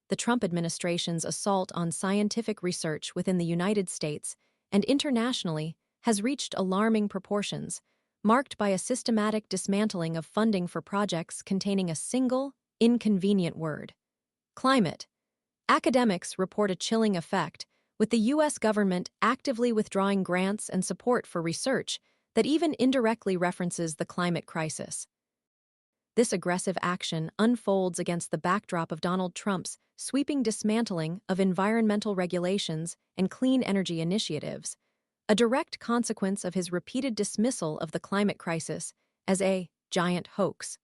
the Trump administration's assault on scientific research within the United States and internationally has reached alarming proportions, marked by a systematic dismantling of funding for projects containing a single, inconvenient word: climate. Academics report a chilling effect, with the U.S. government actively withdrawing grants and support for research that even indirectly references the climate crisis. This aggressive action unfolds against the backdrop of Donald Trump's sweeping dismantling of environmental regulations and clean energy initiatives, a direct consequence of his repeated dismissal of the climate crisis as a giant hoax.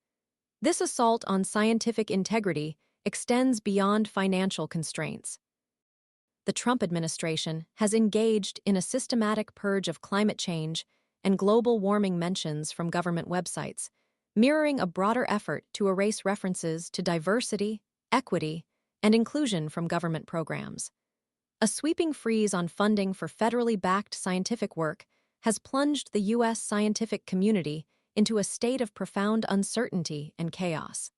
This assault on scientific integrity extends beyond financial constraints. The Trump administration has engaged in a systematic purge of climate change and global warming mentions from government websites, mirroring a broader effort to erase references to diversity, equity, and inclusion from government programs. A sweeping freeze on funding for federally backed scientific work has plunged the U.S. scientific community into a state of profound uncertainty and chaos.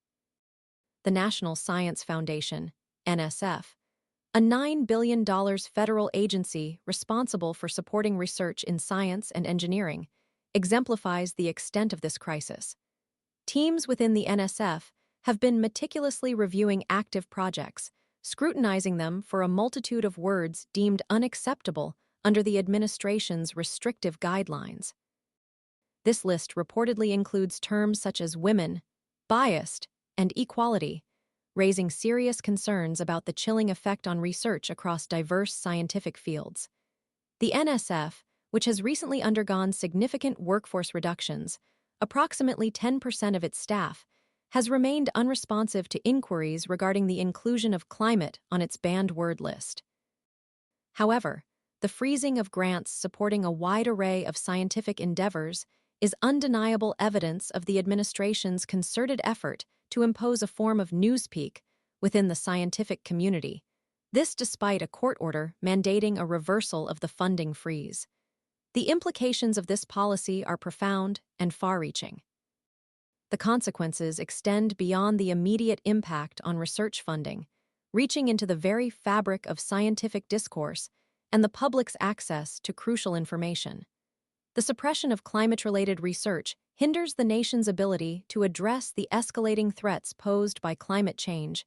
The National Science Foundation, NSF, a $9 billion federal agency responsible for supporting research in science and engineering, exemplifies the extent of this crisis. Teams within the NSF have been meticulously reviewing active projects, scrutinizing them for a multitude of words deemed unacceptable under the administration's restrictive guidelines. This list reportedly includes terms such as women, biased, and equality, raising serious concerns about the chilling effect on research across diverse scientific fields. The NSF, which has recently undergone significant workforce reductions, approximately 10% of its staff, has remained unresponsive to inquiries regarding the inclusion of climate on its banned word list. However, the freezing of grants supporting a wide array of scientific endeavors is undeniable evidence of the administration's concerted effort to impose a form of newspeak within the scientific community, this despite a court order mandating a reversal of the funding freeze. The implications of this policy are profound and far-reaching. The consequences extend beyond the immediate impact on research funding, reaching into the very fabric of scientific discourse and the public's access to crucial information. The suppression of climate-related research hinders the nation's ability to address the escalating threats posed by climate change,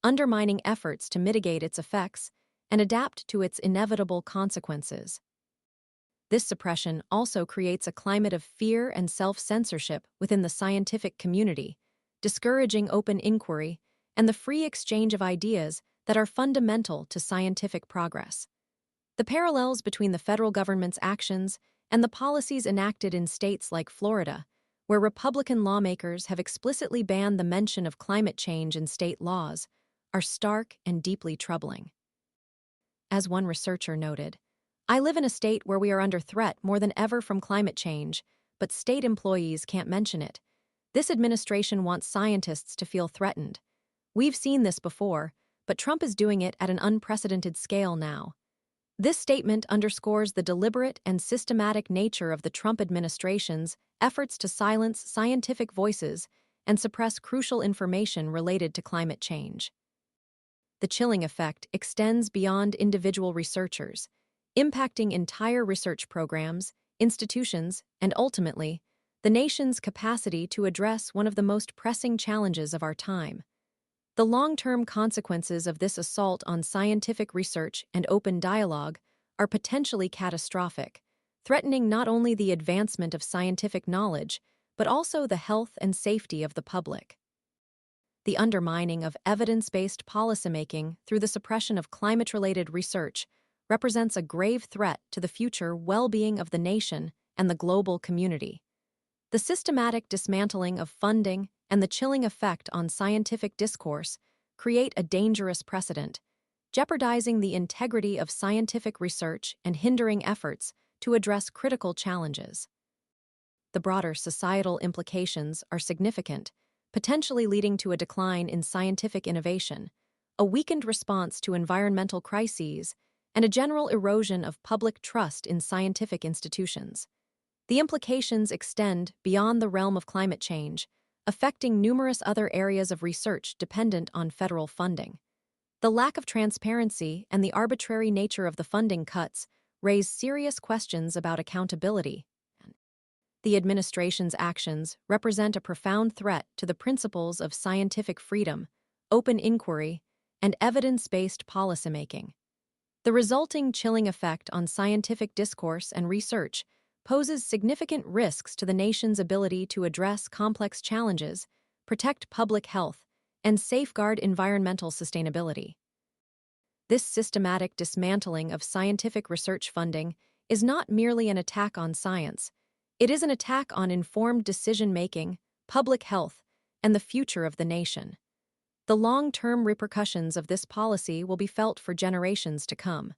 undermining efforts to mitigate its effects and adapt to its inevitable consequences. This suppression also creates a climate of fear and self-censorship within the scientific community, discouraging open inquiry and the free exchange of ideas that are fundamental to scientific progress. The parallels between the federal government's actions and the policies enacted in states like Florida, where Republican lawmakers have explicitly banned the mention of climate change in state laws, are stark and deeply troubling. As one researcher noted, "I live in a state where we are under threat more than ever from climate change, but state employees can't mention it. This administration wants scientists to feel threatened. We've seen this before, but Trump is doing it at an unprecedented scale now." This statement underscores the deliberate and systematic nature of the Trump administration's efforts to silence scientific voices and suppress crucial information related to climate change. The chilling effect extends beyond individual researchers, impacting entire research programs, institutions, and ultimately, the nation's capacity to address one of the most pressing challenges of our time. The long-term consequences of this assault on scientific research and open dialogue are potentially catastrophic, threatening not only the advancement of scientific knowledge, but also the health and safety of the public. The undermining of evidence-based policymaking through the suppression of climate-related research represents a grave threat to the future well-being of the nation and the global community. The systematic dismantling of funding and the chilling effect on scientific discourse create a dangerous precedent, jeopardizing the integrity of scientific research and hindering efforts to address critical challenges. The broader societal implications are significant, potentially leading to a decline in scientific innovation, a weakened response to environmental crises, and a general erosion of public trust in scientific institutions. The implications extend beyond the realm of climate change, affecting numerous other areas of research dependent on federal funding. The lack of transparency and the arbitrary nature of the funding cuts raise serious questions about accountability. The administration's actions represent a profound threat to the principles of scientific freedom, open inquiry, and evidence-based policymaking. The resulting chilling effect on scientific discourse and research poses significant risks to the nation's ability to address complex challenges, protect public health, and safeguard environmental sustainability. This systematic dismantling of scientific research funding is not merely an attack on science. It is an attack on informed decision-making, public health, and the future of the nation. The long-term repercussions of this policy will be felt for generations to come.